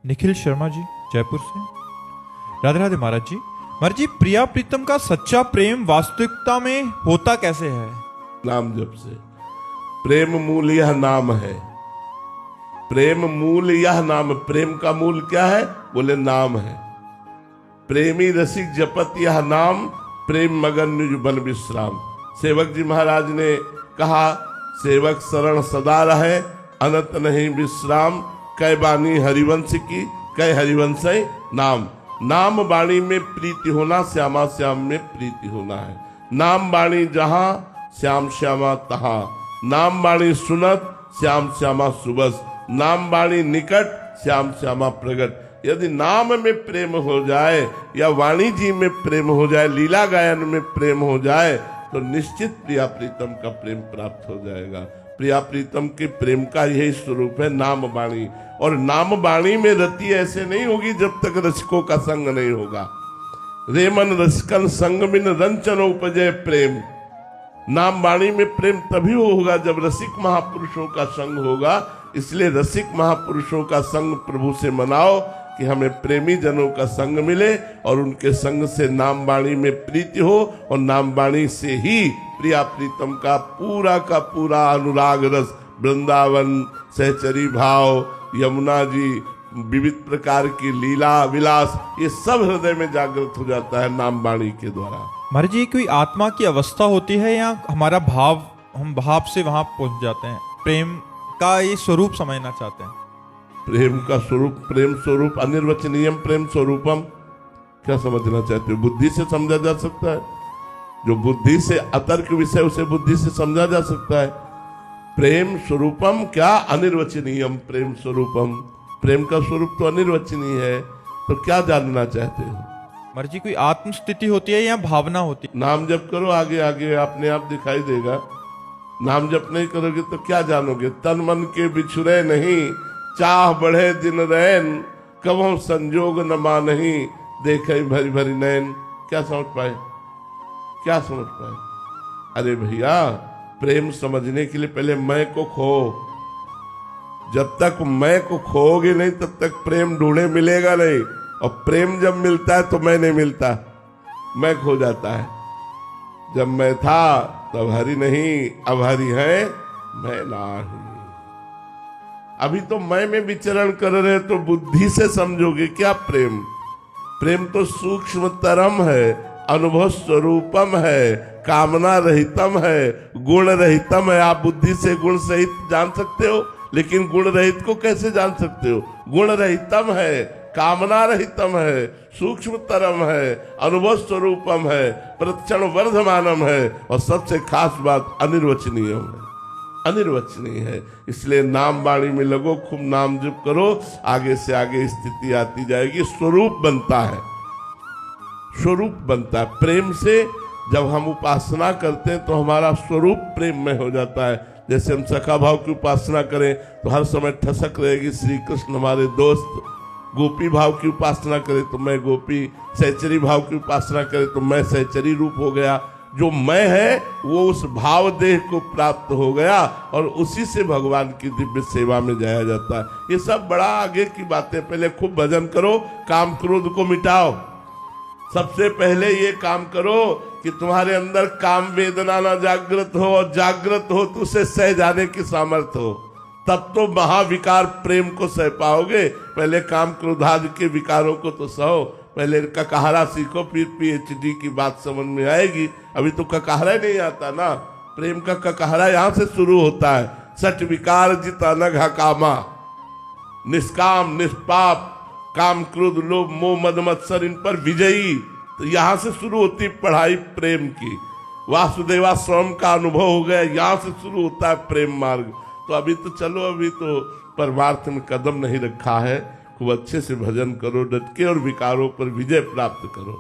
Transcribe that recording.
निखिल शर्मा जी जयपुर से। राधे राधे महाराज जी। महाराज जी, प्रिया प्रीतम का सच्चा प्रेम वास्तविकता में होता कैसे है? नाम जप से। प्रेम मूल यह नाम है। प्रेम मूल यह नाम। प्रेम का मूल क्या है? बोले नाम है। प्रेमी रसिक जपत यह नाम, प्रेम मगन निज बन विश्राम। सेवक जी महाराज ने कहा, सेवक शरण सदा रहे, अनंत नहीं विश्राम। कै बानी हरिवंश की, कै हरिवंश नाम। नाम वाणी में प्रीति होना, श्यामा श्याम में प्रीति होना है। नाम वाणी जहां, श्याम श्यामा तहां। नाम वाणी सुनत, श्याम श्यामा सुबस। नाम वाणी निकट, श्याम श्यामा प्रगट। यदि नाम में प्रेम हो जाए या वाणी जी में प्रेम हो जाए, लीला गायन में प्रेम हो जाए, तो निश्चित प्रिया प्रीतम का प्रेम प्राप्त हो जाएगा। प्रिया प्रीतम के प्रेम का यही स्वरूप है नाम वाणी। और नाम वाणी में रति ऐसे नहीं होगी जब तक रसिकों का संग नहीं होगा। रेमन रसिकन संग बिन रंचन उपजय प्रेम। नाम वाणी में प्रेम तभी होगा जब रसिक महापुरुषों का संग होगा। इसलिए रसिक महापुरुषों का संग प्रभु से मनाओ कि हमें प्रेमी जनों का संग मिले और उनके संग से नाम वाणी में प्रीति हो, और नाम वाणी से ही प्रिया प्रीतम का पूरा अनुराग रस, वृंदावन, सहचरी भाव, यमुना जी, विविध प्रकार की लीला विलास, ये सब हृदय में जागृत हो जाता है नाम वाणी के द्वारा। महाराज जी, कोई आत्मा की अवस्था होती है या हमारा भाव, हम भाव से वहां पहुंच जाते हैं? प्रेम का ये स्वरूप समझना चाहते हैं। प्रेम का स्वरूप, प्रेम स्वरूप अनिर्वचनीयम प्रेम स्वरूपम, क्या समझना चाहते हो? बुद्धि से समझा जा सकता है। जो बुद्धि से अतर्क विषय, उसे बुद्धि से समझा जा सकता है। प्रेम स्वरूपम क्या? अनिर्वचनीयम प्रेम स्वरूपम। प्रेम का स्वरूप तो अनिर्वचनीय है, तो क्या जानना चाहते हो? महाराज जी, कोई आत्म स्थिति होती है या भावना होती है? नाम जप करो, आगे आगे अपने आप दिखाई देगा। नाम जप नहीं करोगे तो क्या जानोगे? तन मन के बिछुरे नहीं, चाह बढ़े दिन रैन, कबों संजोग न मानही, देखे भरी भरी नैन। क्या समझ पाए? क्या समझ पाए? अरे भैया, प्रेम समझने के लिए पहले मैं को खो। जब तक मैं को खोओगे नहीं तब तक प्रेम ढूंढे मिलेगा नहीं। और प्रेम जब मिलता है तो मैं नहीं मिलता, मैं खो जाता है। जब मैं था तब हरि नहीं, अब हरि है मैं नहीं। अभी तो मैं में विचरण कर रहे, तो बुद्धि से समझोगे क्या प्रेम? प्रेम तो सूक्ष्म तरम है, अनुभव स्वरूपम है, कामना रहितम है, गुण रहितम है। आप बुद्धि से गुण सहित जान सकते हो, लेकिन गुण रहित को कैसे जान सकते हो? गुण रहितम है, कामना रहितम है, सूक्ष्म तरम है, अनुभव स्वरूपम है, प्रतिक्षण वर्धमानम है, और सबसे खास बात अनिर्वचनीय है। अनिर्वचनीय है। इसलिए नाम वाणी में लगो, खूब नाम जप करो, आगे से आगे स्थिति आती जाएगी। स्वरूप बनता है, स्वरूप बनता है। प्रेम से जब हम उपासना करते हैं तो हमारा स्वरूप प्रेम में हो जाता है। जैसे हम सखा भाव की उपासना करें तो हर समय ठसक रहेगी श्री कृष्ण हमारे दोस्त। गोपी भाव की उपासना करें तो मैं गोपी, सहचरी भाव की उपासना करें तो मैं सहचरी रूप हो गया। जो मैं है वो उस भाव देह को प्राप्त हो गया, और उसी से भगवान की दिव्य सेवा में जाया जाता है। ये सब बड़ा आगे की बातें। पहले खूब भजन करो, काम क्रोध को मिटाओ। सबसे पहले ये काम करो कि तुम्हारे अंदर काम वेदना ना जागृत हो, और जागृत हो तो उसे सह जाने की सामर्थ्य हो, तब तो महाविकार प्रेम को सह पाओगे। पहले काम क्रोधादि के विकारों को तो सहो। पहले ककहरा सीखो, फिर पीएचडी की बात समझ में आएगी। अभी तो ककहरा ही नहीं आता ना। प्रेम का ककहरा यहाँ से शुरू होता है। सठ विकार जित अनघा कामा, निष्काम निष्पाप, काम क्रोध लोभ मोह मद मत्सर, इन पर विजयी। तो यहाँ से शुरू होती पढ़ाई प्रेम की। वासुदेवा स्वयं का अनुभव हो गया, यहाँ से शुरू होता है प्रेम मार्ग। तो अभी तो चलो, अभी तो परमार्थ में कदम नहीं रखा है। खूब अच्छे से भजन करो, डट के, और विकारों पर विजय प्राप्त करो।